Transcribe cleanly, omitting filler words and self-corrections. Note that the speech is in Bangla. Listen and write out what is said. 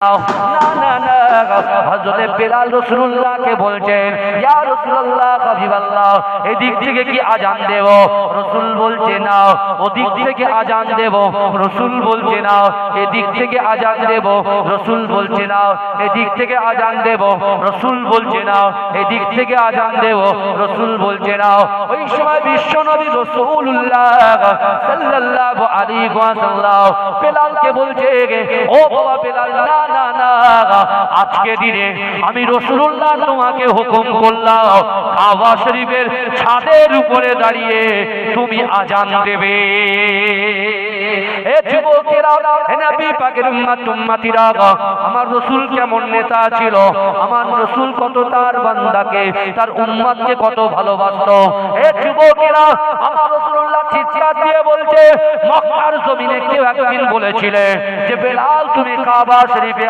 না না হযরতে বেলাল রাসূলুল্লাহকে বলছেন, ইয়া রাসূলুল্লাহ হাবিবাল্লাহ, এদিক থেকে কি আজান দেব? রাসূল বলছে না। ওদিক থেকে আজান দেব? রাসূল বলছে না। এদিক থেকে আজান দেব? রাসূল বলছে না। এদিক থেকে আজান দেব? রাসূল বলছে না। এদিক থেকে আজান দেব? রাসূল বলছে না। ওই সময় বিশ্বনবী রাসূলুল্লাহ সাল্লাল্লাহু আলাইহি ওয়াসাল্লাম বেলালকে বলছে, ও বাবা বেলাল, না না না, আজকে দিনে আমি রাসূলুল্লাহ তোমাকে হুকুম করলাম কাবা শরীফের ছাদের উপরে দাঁড়িয়ে তুমি আজান দেবে। এ যুবকেরা, হে নবী পাকের উম্মতিরা, আমার রাসূল কেমন নেতা ছিল, আমার রাসূল কত তার বান্দাকে, তার উম্মতকে কত ভালোবাসতো। এ যুবকেরা, আমার রাসূলুল্লাহ চিৎকার দিয়ে বলছে, মক্কার জমিনে কেউ একদিন বলেছিলেন যে বেলাল তুমি কাবা শরীফে